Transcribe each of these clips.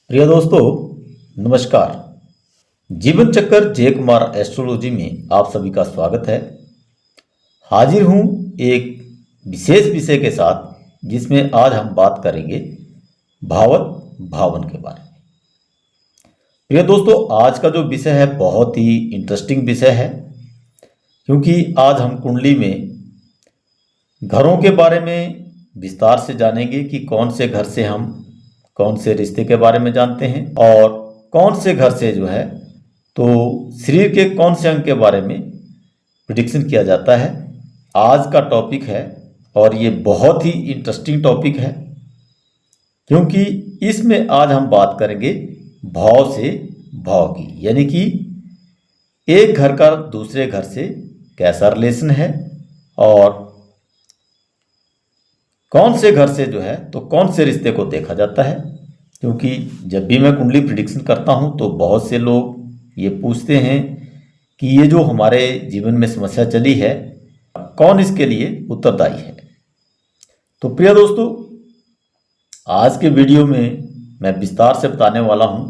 प्रिय दोस्तों, नमस्कार। जीवन चक्कर जय कुमार एस्ट्रोलॉजी में आप सभी का स्वागत है। हाजिर हूँ एक विशेष विषय के साथ जिसमें आज हम बात करेंगे भावत भावन के बारे में। प्रिय दोस्तों, आज का जो विषय है बहुत ही इंटरेस्टिंग विषय है, क्योंकि आज हम कुंडली में घरों के बारे में विस्तार से जानेंगे कि कौन से घर से हम कौन से रिश्ते के बारे में जानते हैं और कौन से घर से जो है तो शरीर के कौन से अंग के बारे में प्रिडिक्शन किया जाता है। आज का टॉपिक है और ये बहुत ही इंटरेस्टिंग टॉपिक है, क्योंकि इसमें आज हम बात करेंगे भाव से भाव की, यानी कि एक घर का दूसरे घर से कैसा रिलेशन है और कौन से घर से जो है तो कौन से रिश्ते को देखा जाता है। क्योंकि जब भी मैं कुंडली प्रिडिक्शन करता हूं तो बहुत से लोग ये पूछते हैं कि ये जो हमारे जीवन में समस्या चली है कौन इसके लिए उत्तरदायी है। तो प्रिय दोस्तों, आज के वीडियो में मैं विस्तार से बताने वाला हूं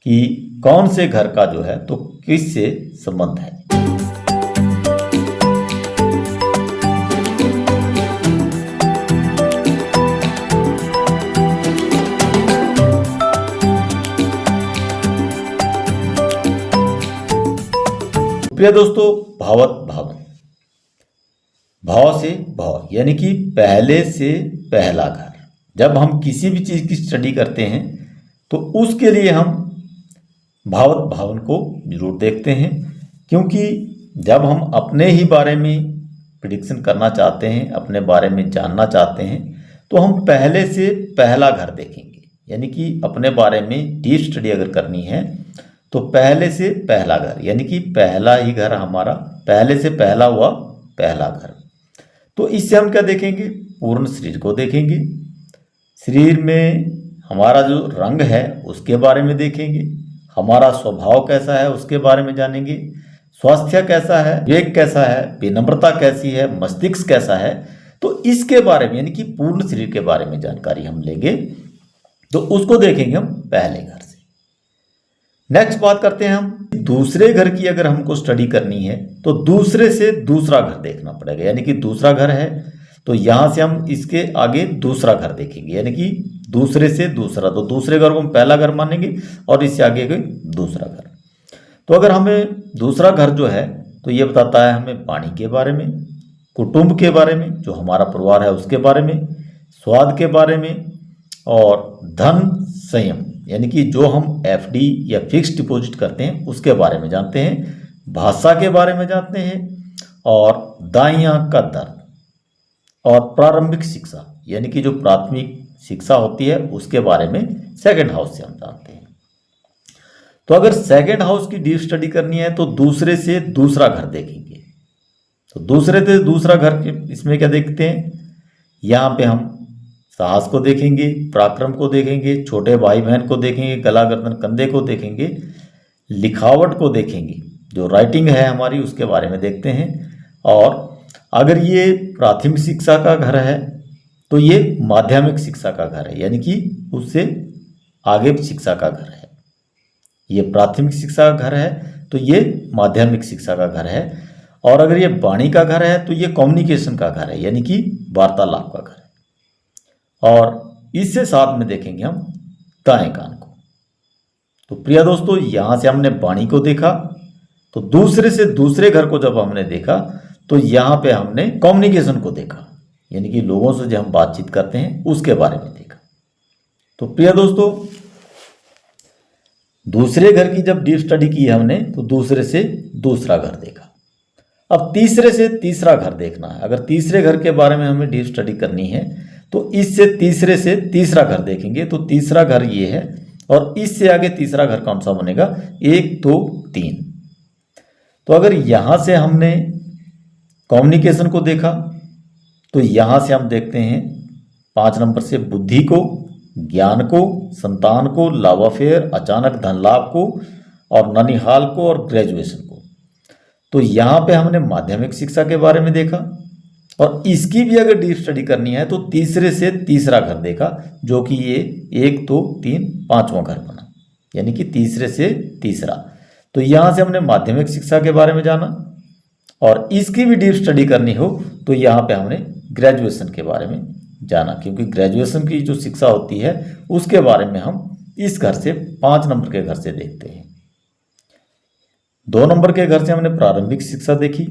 कि कौन से घर का जो है तो किस से संबंध है। प्रिय दोस्तों, भावत भावन, भाव से भाव यानी कि पहले से पहला घर। जब हम किसी भी चीज़ की स्टडी करते हैं तो उसके लिए हम भावत भावन को जरूर देखते हैं, क्योंकि जब हम अपने ही बारे में प्रिडिक्शन करना चाहते हैं, अपने बारे में जानना चाहते हैं, तो हम पहले से पहला घर देखेंगे। यानी कि अपने बारे में डीप स्टडी अगर करनी है तो पहले से पहला घर, यानी कि पहला ही घर हमारा, पहले से पहला हुआ पहला घर। तो इससे हम क्या देखेंगे? पूर्ण शरीर को देखेंगे। शरीर में हमारा जो रंग है उसके बारे में देखेंगे, हमारा स्वभाव कैसा है उसके बारे में जानेंगे, स्वास्थ्य कैसा है, विवेक कैसा है, विनम्रता कैसी है, मस्तिष्क कैसा है। तो इसके बारे में यानी कि पूर्ण शरीर के बारे में जानकारी हम लेंगे, तो उसको देखेंगे हम पहले घर से। नेक्स्ट बात करते हैं हम दूसरे घर की। अगर हमको स्टडी करनी है तो दूसरे से दूसरा घर देखना पड़ेगा, यानी कि दूसरा घर है तो यहां से हम इसके आगे दूसरा घर देखेंगे, यानी कि दूसरे से दूसरा। तो दूसरे घर को हम पहला घर मानेंगे और इससे आगे दूसरा घर। तो अगर हमें दूसरा घर जो है तो ये बताता है हमें वाणी के बारे में, कुटुंब के बारे में, जो हमारा परिवार है उसके बारे में, स्वाद के बारे में और धन संयम, यानी कि जो हम एफडी या फिक्स डिपॉजिट करते हैं उसके बारे में जानते हैं, भाषा के बारे में जानते हैं और दाईं आंख का दर्द और प्रारंभिक शिक्षा, यानी कि जो प्राथमिक शिक्षा होती है उसके बारे में सेकंड हाउस से हम जानते हैं। तो अगर सेकंड हाउस की डीप स्टडी करनी है तो दूसरे से दूसरा घर देखेंगे। तो दूसरे से दूसरा घर इसमें क्या देखते हैं? यहाँ पे हम साहस को देखेंगे, पराक्रम को देखेंगे, छोटे भाई बहन को देखेंगे, गला गर्दन कंधे को देखेंगे, लिखावट को देखेंगे, जो राइटिंग है हमारी उसके बारे में देखते हैं। और अगर ये प्राथमिक शिक्षा का घर है तो ये माध्यमिक शिक्षा का घर है, यानी कि उससे आगे शिक्षा का घर है। ये प्राथमिक शिक्षा का घर है तो ये माध्यमिक शिक्षा का घर है। और अगर ये वाणी का घर है तो ये कम्युनिकेशन का घर है, यानी कि वार्तालाप का घर है। और इससे साथ में देखेंगे हम दाएं कान को। तो प्रिय दोस्तों, यहां से हमने वाणी को देखा, तो दूसरे से दूसरे घर को जब हमने देखा तो यहां पे हमने कम्युनिकेशन को देखा, यानी कि लोगों से जो हम बातचीत करते हैं उसके बारे में देखा। तो प्रिय दोस्तों, दूसरे घर की जब डीप स्टडी की हमने तो दूसरे से दूसरा घर देखा। अब तीसरे से तीसरा घर देखना है। अगर तीसरे घर के बारे में हमें डीप स्टडी करनी है तो इससे तीसरे से तीसरा घर देखेंगे। तो तीसरा घर ये है और इससे आगे तीसरा घर कौन सा बनेगा? 1 2 3। तो अगर यहां से हमने कम्युनिकेशन को देखा तो यहां से हम देखते हैं 5 नंबर से बुद्धि को, ज्ञान को, संतान को, लव अफेयर, अचानक धन लाभ को और ननिहाल को और ग्रेजुएशन को। तो यहां पे हमने माध्यमिक शिक्षा के बारे में देखा और इसकी भी अगर डीप स्टडी करनी है तो तीसरे से तीसरा घर देखा, जो कि ये 1 2 3 5वां घर बना, यानी कि तीसरे से तीसरा। तो यहाँ से हमने माध्यमिक शिक्षा के बारे में जाना, और इसकी भी डीप स्टडी करनी हो तो यहाँ पे हमने ग्रेजुएशन के बारे में जाना, क्योंकि ग्रेजुएशन की जो शिक्षा होती है उसके बारे में हम इस घर से 5 नंबर के घर से देखते हैं। 2 नंबर के घर से हमने प्रारंभिक शिक्षा देखी,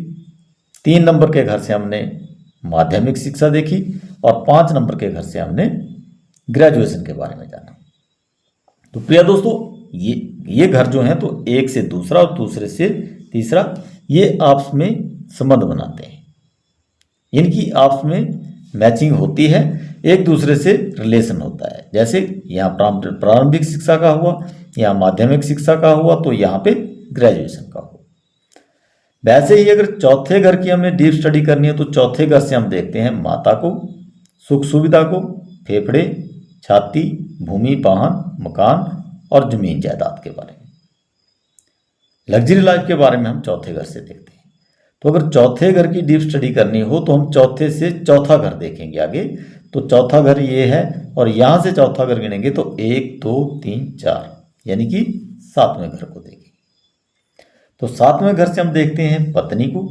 3 नंबर के घर से हमने माध्यमिक शिक्षा देखी, और 5 नंबर के घर से हमने ग्रेजुएशन के बारे में जाना। तो प्रिय दोस्तों, ये घर जो हैं तो एक से दूसरा और दूसरे से तीसरा ये आपस में संबंध बनाते हैं, इनकी आपस में मैचिंग होती है, एक दूसरे से रिलेशन होता है। जैसे यहाँ प्रारंभिक शिक्षा का हुआ, यहाँ माध्यमिक शिक्षा का हुआ, तो यहाँ पे ग्रेजुएशन का हुआ। वैसे ही अगर चौथे घर की हमें डीप स्टडी करनी है तो चौथे घर से हम देखते हैं माता को, सुख सुविधा को, फेफड़े, छाती, भूमि, वाहन, मकान और जमीन जायदाद के बारे में। लग्जरी लाइफ के बारे में हम चौथे घर से देखते हैं। तो अगर चौथे घर की डीप स्टडी करनी हो तो हम चौथे से चौथा घर देखेंगे आगे। तो चौथा घर ये है, और यहाँ से चौथा घर गिनेंगे तो 1 2 3 4, यानी कि 7वें घर को देखेंगे। तो 7वें घर से हम देखते हैं पत्नी को,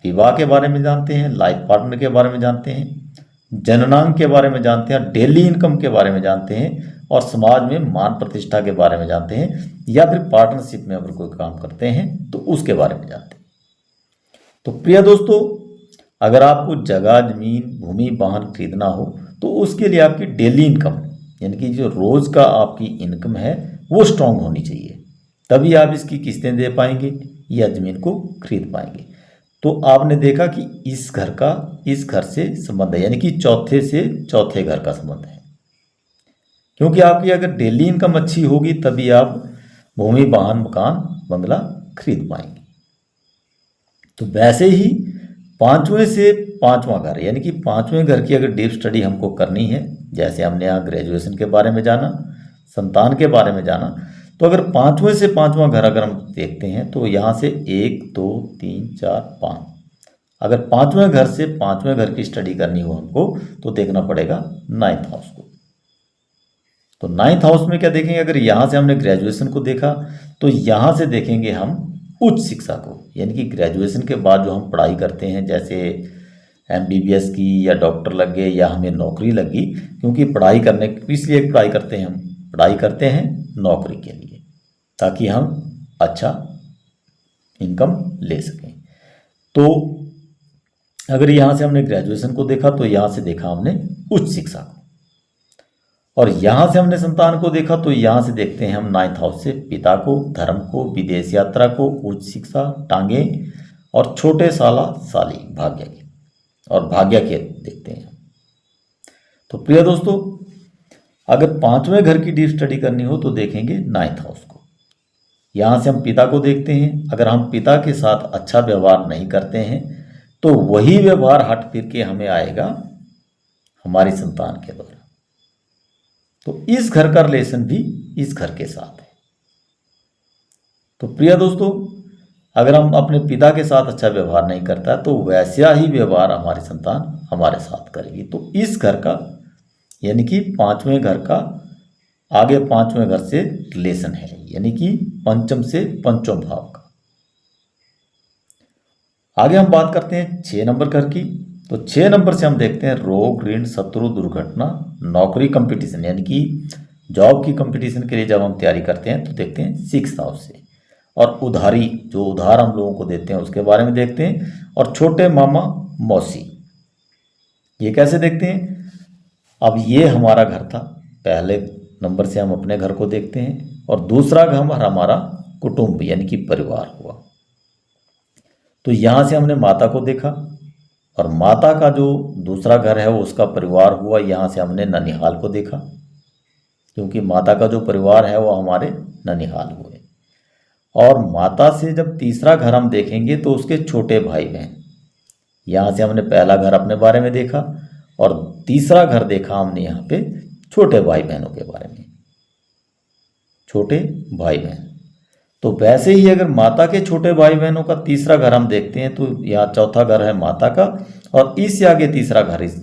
विवाह के बारे में जानते हैं, लाइफ पार्टनर के बारे में जानते हैं, जननांक के बारे में जानते हैं, डेली इनकम के बारे में जानते हैं, और समाज में मान प्रतिष्ठा के बारे में जानते हैं, या फिर पार्टनरशिप में अगर कोई काम करते हैं तो उसके बारे में जानते हैं। तो प्रिय दोस्तों, अगर आपको जगह, जमीन, भूमि, वाहन खरीदना हो तो उसके लिए आपकी डेली इनकम, यानी कि जो रोज़ का आपकी इनकम है वो स्ट्रांग होनी चाहिए, तभी आप इसकी किस्तें दे पाएंगे या ज़मीन को खरीद पाएंगे। तो आपने देखा कि इस घर का इस घर से संबंध है, यानी कि चौथे से चौथे घर का संबंध है, क्योंकि आपकी अगर डेली इनकम अच्छी होगी तभी आप भूमि, वाहन, मकान, बंगला खरीद पाएंगे। तो वैसे ही 5वें से 5वां घर, यानी कि 5वें घर की अगर डीप स्टडी हमको करनी है, जैसे हमने यहाँ ग्रेजुएशन के बारे में जाना, संतान के बारे में जाना, तो अगर 5वें से 5वां घर अगर हम देखते हैं तो यहाँ से 1 2 3 4 5, अगर 5वें घर से 5वें घर की स्टडी करनी हो हमको तो देखना पड़ेगा 9th हाउस को। तो 9th हाउस में क्या देखेंगे, अगर यहाँ से हमने ग्रेजुएशन को देखा तो यहाँ से देखेंगे हम उच्च शिक्षा को, यानी कि ग्रेजुएशन के बाद जो हम पढ़ाई करते हैं, जैसे MBBS की या डॉक्टर लग गए या हमें नौकरी लगी, क्योंकि पढ़ाई करने इसलिए पढ़ाई करते हैं, हम पढ़ाई करते हैं नौकरी के लिए, ताकि हम अच्छा इनकम ले सकें। तो अगर यहाँ से हमने ग्रेजुएशन को देखा तो यहाँ से देखा हमने उच्च शिक्षा को, और यहाँ से हमने संतान को देखा तो यहाँ से देखते हैं हम 9th हाउस से पिता को, धर्म को, विदेश यात्रा को, उच्च शिक्षा, टांगे और छोटे साला साली भाग्य के, और भाग्य के देखते हैं। तो प्रिय दोस्तों, अगर 5वें घर की डीप स्टडी करनी हो तो देखेंगे 9th हाउस को। यहाँ से हम पिता को देखते हैं, अगर हम पिता के साथ अच्छा व्यवहार नहीं करते हैं तो वही व्यवहार हट फिर के हमें आएगा हमारी संतान के द्वारा। तो इस घर का रिलेशन भी इस घर के साथ है। तो प्रिय दोस्तों, अगर हम अपने पिता के साथ अच्छा व्यवहार नहीं करता तो वैसा ही व्यवहार हमारी संतान हमारे साथ करेगी। तो इस घर का, यानी कि 5वें घर का आगे 5वें घर से रिलेशन है, यानी कि पंचम से पंचम भाव का। आगे हम बात करते हैं 6 नंबर घर की। तो 6 नंबर से हम देखते हैं रोग, ऋण, शत्रु, दुर्घटना, नौकरी, कंपटीशन, यानी कि जॉब की कंपटीशन के लिए जब हम तैयारी करते हैं तो देखते हैं 6th हाउस से, और उधारी, जो उधार हम लोगों को देते हैं उसके बारे में देखते हैं, और छोटे मामा मौसी, ये कैसे देखते हैं। अब ये हमारा घर था, पहले नंबर से हम अपने घर को देखते हैं, और दूसरा घर हमारा कुटुंब यानी कि परिवार हुआ। तो यहाँ से हमने माता को देखा, और माता का जो दूसरा घर है वो उसका परिवार हुआ। यहाँ से हमने ननिहाल को देखा, क्योंकि माता का जो परिवार है वो हमारे ननिहाल हुए। और माता से जब तीसरा घर हम देखेंगे तो उसके छोटे भाई बहन, यहाँ से हमने पहला घर अपने बारे में देखा, और तीसरा घर देखा हमने यहाँ पे छोटे भाई बहनों के बारे में, छोटे भाई बहन। तो वैसे ही अगर माता के छोटे भाई बहनों का तीसरा घर हम देखते हैं तो यहाँ चौथा घर है माता का, और इससे आगे तीसरा घर इस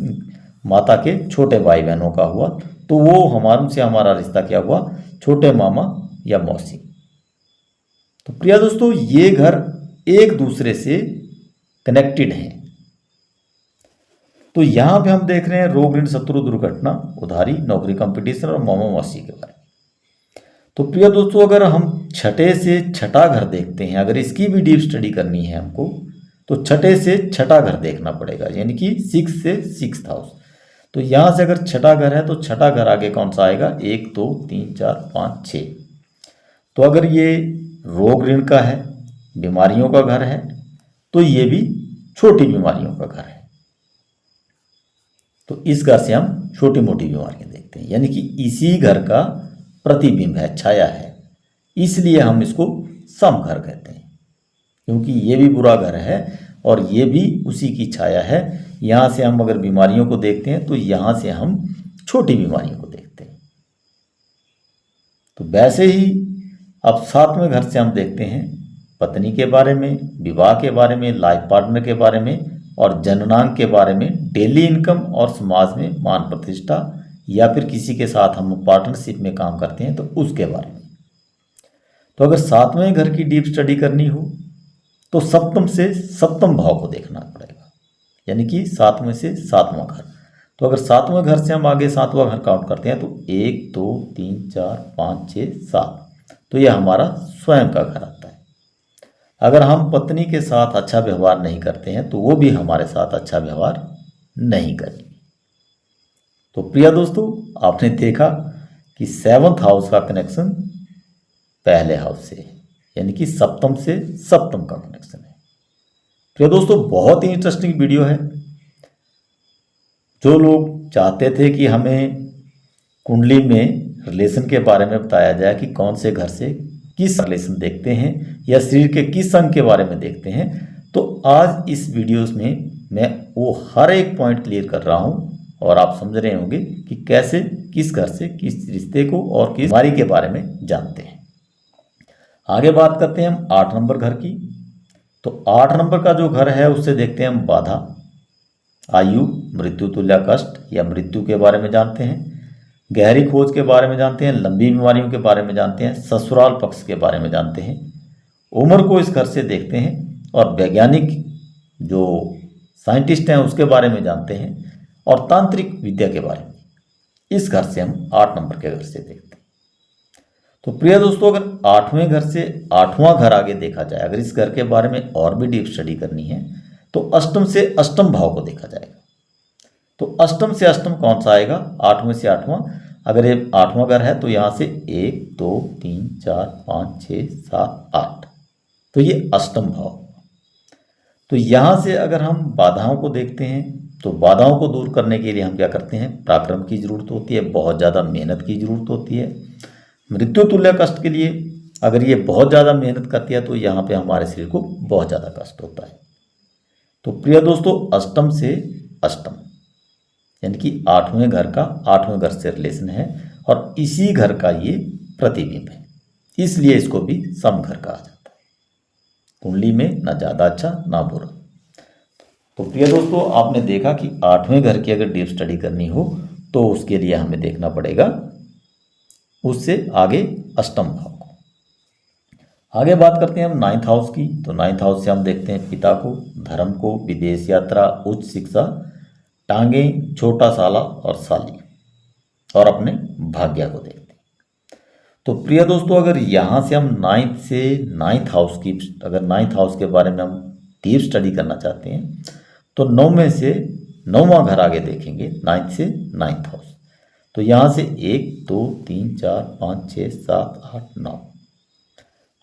माता के छोटे भाई बहनों का हुआ, तो वो हमारे से हमारा रिश्ता क्या हुआ, छोटे मामा या मौसी। तो प्रिय दोस्तों, ये घर एक दूसरे से कनेक्टेड हैं। तो यहां पे हम देख रहे हैं रोग, ऋण, शत्रु, दुर्घटना, उधारी, नौकरी, कंपटीशन और मामा मौसी के बारे में। तो प्रिय दोस्तों, अगर हम छठे से छठा घर देखते हैं, अगर इसकी भी डीप स्टडी करनी है हमको, तो छठे से छठा घर देखना पड़ेगा, यानी कि 6 से 6th हाउस। तो यहां से अगर छठा घर है तो छठा घर आगे कौन सा आएगा, 1 2 3 4 5 6। तो अगर ये रोग ऋण का है, बीमारियों का घर है, तो ये भी छोटी बीमारियों का घर है। तो इस घर से हम छोटी मोटी बीमारियां देखते हैं, यानी कि इसी घर का प्रतिबिंब है, छाया है, इसलिए हम इसको सम घर कहते हैं, क्योंकि ये भी बुरा घर है और ये भी उसी की छाया है। यहाँ से हम अगर बीमारियों को देखते हैं तो यहाँ से हम छोटी बीमारियों को देखते हैं। तो वैसे ही अब 7वें घर से हम देखते हैं पत्नी के बारे में, विवाह के बारे में, लाइफ पार्टनर के बारे में और जननांक के बारे में, डेली इनकम और समाज में मान प्रतिष्ठा, या फिर किसी के साथ हम पार्टनरशिप में काम करते हैं तो उसके बारे में। तो अगर 7वें घर की डीप स्टडी करनी हो तो सप्तम से सप्तम भाव को देखना पड़ेगा, यानी कि 7वें से 7वां घर। तो अगर 7वें घर से हम आगे 7वां घर काउंट करते हैं तो 1 2 3 4 5 6 7, तो यह हमारा स्वयं का घर आता है। अगर हम पत्नी के साथ अच्छा व्यवहार नहीं करते हैं तो वो भी हमारे साथ अच्छा व्यवहार नहीं करेगी। तो प्रिय दोस्तों, आपने देखा कि 7th हाउस का कनेक्शन पहले हाउस से है, यानी कि सप्तम से सप्तम का कनेक्शन है। प्रिय दोस्तों, बहुत ही इंटरेस्टिंग वीडियो है। जो लोग चाहते थे कि हमें कुंडली में रिलेशन के बारे में बताया जाए कि कौन से घर से किस रिलेशन देखते हैं या शरीर के किस अंग के बारे में देखते हैं, तो आज इस वीडियोस में मैं वो हर एक पॉइंट क्लियर कर रहा हूँ और आप समझ रहे होंगे कि कैसे किस घर से किस रिश्ते को और किस बीमारी के बारे में जानते हैं। आगे बात करते हैं हम 8 नंबर घर की। तो 8 नंबर का जो घर है उससे देखते हैं हम बाधा, आयु, मृत्यु तुल्य कष्ट या मृत्यु के बारे में जानते हैं, गहरी खोज के बारे में जानते हैं, लंबी बीमारियों के बारे में जानते हैं, ससुराल पक्ष के बारे में जानते हैं, उम्र को इस घर से देखते हैं और वैज्ञानिक जो साइंटिस्ट हैं उसके बारे में जानते हैं और तांत्रिक विद्या के बारे में इस घर से हम 8 नंबर के घर से देखते हैं। तो प्रिय दोस्तों, अगर 8वें घर से 8वां घर आगे देखा जाए, अगर इस घर के बारे में और भी डीप स्टडी करनी है तो अष्टम से अष्टम भाव को देखा जाएगा। तो अष्टम से अष्टम कौन सा आएगा, 8वें से 8वां। अगर ये 8वां घर है तो यहाँ से 1 2 3 4 5 6 7 8, तो ये अष्टम भाव। तो यहाँ से अगर हम बाधाओं को देखते हैं तो बाधाओं को दूर करने के लिए हम क्या करते हैं, पराक्रम की जरूरत होती है, बहुत ज़्यादा मेहनत की जरूरत होती है। मृत्यु तुल्य कष्ट के लिए अगर ये बहुत ज़्यादा मेहनत करती है तो यहाँ पे हमारे शरीर को बहुत ज़्यादा कष्ट होता है। तो प्रिय दोस्तों, अष्टम से अष्टम यानी कि 8वें घर का 8वें घर से रिलेशन है और इसी घर का ये प्रतिबिंब है, इसलिए इसको भी सम घर कहा जाता है। कुंडली में ना ज़्यादा अच्छा ना बुरा। तो प्रिय दोस्तों, आपने देखा कि 8वें घर की अगर डीप स्टडी करनी हो तो उसके लिए हमें देखना पड़ेगा उससे आगे अष्टम भाव को। आगे बात करते हैं हम 9th हाउस की। तो 9th हाउस से हम देखते हैं पिता को, धर्म को, विदेश यात्रा, उच्च शिक्षा, टांगे, छोटा साला और साली, और अपने भाग्य को देखते हैं। तो प्रिय दोस्तों, अगर यहाँ से हम 9th से 9th हाउस की, अगर 9th हाउस के बारे में हम डीप स्टडी करना चाहते हैं तो 9वें से 9वां घर आगे देखेंगे, 9th से 9th हाउस। तो यहाँ से 1 2 3 4 5 6 7 8 9।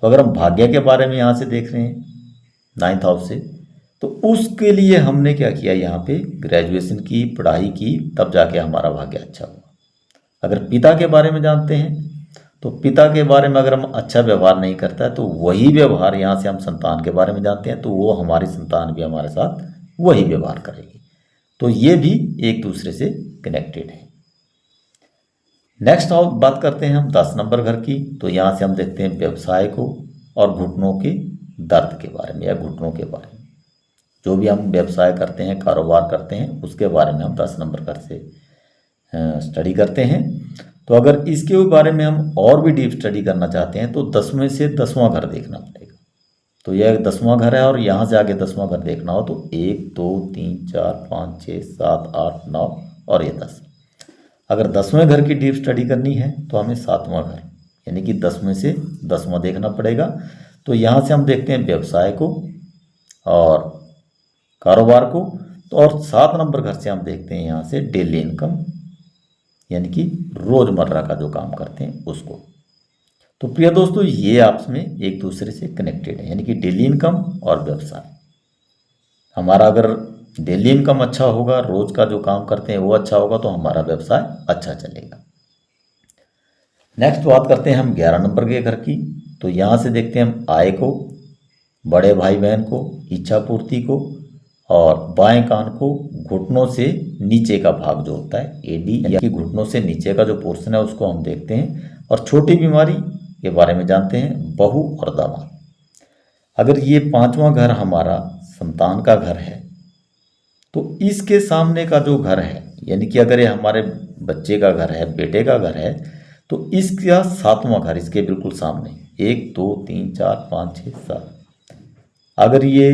तो अगर हम भाग्य के बारे में यहाँ से देख रहे हैं 9th हाउस से, तो उसके लिए हमने क्या किया, यहाँ पे ग्रेजुएशन की पढ़ाई की, तब जाके हमारा भाग्य अच्छा हुआ। अगर पिता के बारे में जानते हैं तो पिता के बारे में अगर हम अच्छा व्यवहार नहीं करता है तो वही व्यवहार यहाँ से हम संतान के बारे में जानते हैं तो वो हमारी संतान भी हमारे साथ वही व्यवहार करेगी। तो ये भी एक दूसरे से कनेक्टेड है। नेक्स्ट बात करते हैं हम 10 नंबर घर की। तो यहाँ से हम देखते हैं व्यवसाय को और घुटनों के दर्द के बारे में या घुटनों के बारे में। जो भी हम व्यवसाय करते हैं, कारोबार करते हैं, उसके बारे में हम 10 नंबर घर से स्टडी करते हैं। तो अगर इसके बारे में हम और भी डीप स्टडी करना चाहते हैं तो 10वें से 10वां घर देखना पड़ेगा। तो यह 10वां घर है और यहाँ से आगे 10वां घर देखना हो तो 1 2 3 4 5 6 7 8 9 और ये 10। अगर 10वें घर की डीप स्टडी करनी है तो हमें 7वां घर यानी कि 10वें से 10वां देखना पड़ेगा। तो यहाँ से हम देखते हैं व्यवसाय को और कारोबार को। तो और 7 नंबर घर से हम देखते हैं यहाँ से डेली इनकम यानी कि रोजमर्रा का जो काम करते हैं उसको। तो प्रिय दोस्तों, ये आपस में एक दूसरे से कनेक्टेड है, यानी कि डेली इनकम और व्यवसाय। हमारा अगर डेली इनकम अच्छा होगा, रोज का जो काम करते हैं वो अच्छा होगा, तो हमारा व्यवसाय अच्छा चलेगा। नेक्स्ट बात करते हैं हम 11 नंबर के घर की। तो यहाँ से देखते हैं हम आय को, बड़े भाई बहन को, इच्छा पूर्ति को और बाएं कान को, घुटनों से नीचे का भाग जो होता है एडी यानी कि घुटनों से नीचे का जो पोर्शन है उसको हम देखते हैं, और छोटी बीमारी के बारे में जानते हैं, बहू और दामाद। अगर ये 5वां घर हमारा संतान का घर है तो इसके सामने का जो घर है यानी कि अगर ये हमारे बच्चे का घर है, बेटे का घर है, तो इसका 7वां घर इसके बिल्कुल सामने 1 2 3 4 5 6 7। अगर ये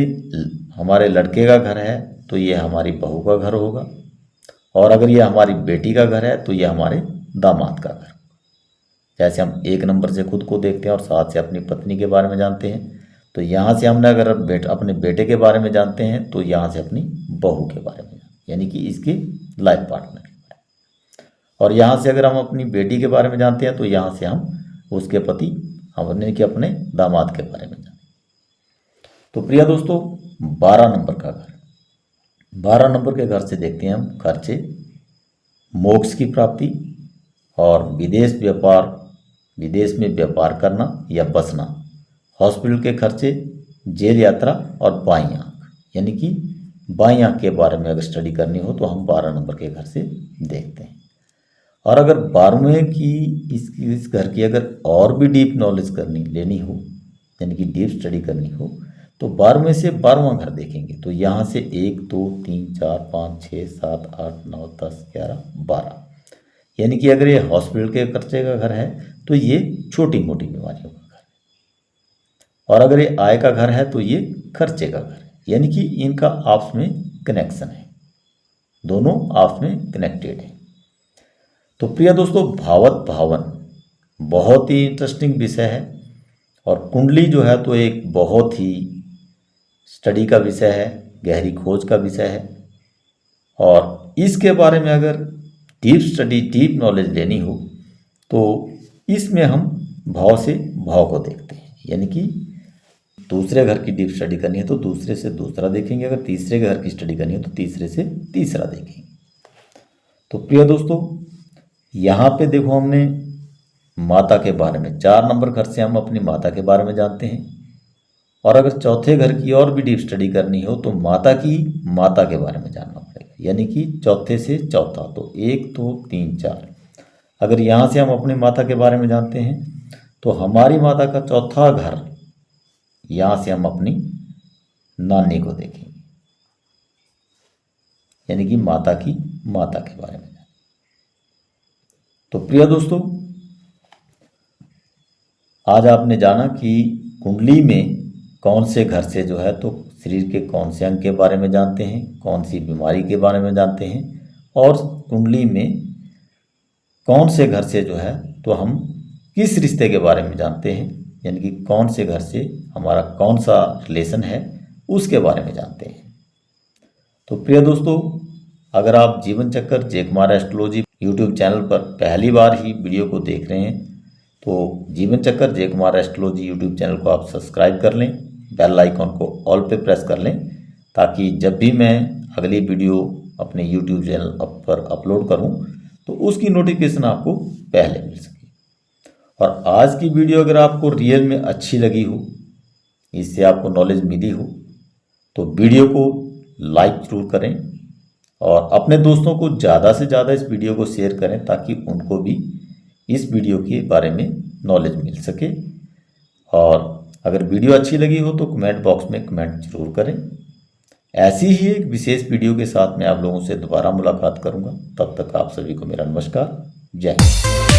हमारे लड़के का घर है तो ये हमारी बहू का घर होगा, और अगर ये हमारी बेटी का घर है तो ये हमारे दामाद का घर। जैसे हम 1 नंबर से खुद को देखते हैं और साथ से अपनी पत्नी के बारे में जानते हैं, तो यहाँ से हमने अगर अपने बेटे के बारे में जानते हैं तो यहाँ से अपनी बहू के बारे में यानी कि इसके लाइफ पार्टनर के बारे में, और यहाँ से अगर हम अपनी बेटी के बारे में जानते हैं तो यहाँ से हम उसके पति हमने कि अपने दामाद के बारे में जानते हैं। तो प्रिय दोस्तों, 12 नंबर का घर, 12 नंबर के घर से देखते हैं हम खर्चे, मोक्ष की प्राप्ति और विदेश में व्यापार करना या बसना, हॉस्पिटल के खर्चे, जेल यात्रा और बाईं आंख यानी कि बाईं आंख के बारे में अगर स्टडी करनी हो तो हम 12 नंबर के घर से देखते हैं। और अगर 12वें की इस घर की अगर और भी डीप नॉलेज लेनी हो यानी कि डीप स्टडी करनी हो तो 12वें से 12वां घर देखेंगे। तो यहाँ से 1 2 3 4 5 6 7 8 9 10 11 12 यानी कि अगर ये हॉस्पिटल के खर्चे का घर है तो ये छोटी मोटी बीमारियों का घर है, और अगर ये आय का घर है तो ये खर्चे का घर है, यानी कि इनका आपस में कनेक्शन है, दोनों आपस में कनेक्टेड है। तो प्रिय दोस्तों, भावत भावन बहुत ही इंटरेस्टिंग विषय है, और कुंडली जो है तो एक बहुत ही स्टडी का विषय है, गहरी खोज का विषय है, और इसके बारे में अगर डीप स्टडी डीप नॉलेज लेनी हो तो इसमें हम भाव से भाव को देखते हैं, यानी कि दूसरे घर की डीप स्टडी करनी है तो दूसरे से दूसरा देखेंगे, अगर तीसरे घर की स्टडी करनी है तो तीसरे से तीसरा देखेंगे। तो प्रिय दोस्तों, यहाँ पे देखो हमने माता के बारे में 4 नंबर घर से हम अपनी माता के बारे में जानते हैं, और अगर चौथे घर की और भी डीप स्टडी करनी हो तो माता के बारे में जानना पड़ेगा, यानी कि चौथे से चौथा। तो 1 2 3 4 अगर यहाँ से हम अपनी माता के बारे में जानते हैं तो हमारी माता का चौथा घर, यहाँ से हम अपनी नानी को देखेंगे, यानी कि माता के बारे में। तो प्रिय दोस्तों, आज आपने जाना कि कुंडली में कौन से घर से जो है तो शरीर के कौन से अंग के बारे में जानते हैं, कौन सी बीमारी के बारे में जानते हैं, और कुंडली में कौन से घर से जो है तो हम किस रिश्ते के बारे में जानते हैं, यानी कि कौन से घर से हमारा कौन सा रिलेशन है उसके बारे में जानते हैं। तो प्रिय दोस्तों, अगर आप जीवन चक्कर जय कुमार एस्ट्रोलॉजी यूट्यूब चैनल पर पहली बार ही वीडियो को देख रहे हैं तो जीवन चक्कर जय कुमार एस्ट्रोलॉजी यूट्यूब चैनल को आप सब्सक्राइब कर लें, बेल आइकॉन को ऑल पे प्रेस कर लें, ताकि जब भी मैं अगली वीडियो अपने यूट्यूब चैनल पर अपलोड करूं तो उसकी नोटिफिकेशन आपको पहले मिल सके। और आज की वीडियो अगर आपको रियल में अच्छी लगी हो, इससे आपको नॉलेज मिली हो, तो वीडियो को लाइक जरूर करें और अपने दोस्तों को ज़्यादा से ज़्यादा इस वीडियो को शेयर करें, ताकि उनको भी इस वीडियो के बारे में नॉलेज मिल सके। और अगर वीडियो अच्छी लगी हो तो कमेंट बॉक्स में कमेंट जरूर करें। ऐसी ही एक विशेष वीडियो के साथ मैं आप लोगों से दोबारा मुलाकात करूंगा। तब तक आप सभी को मेरा नमस्कार। जय हिंद।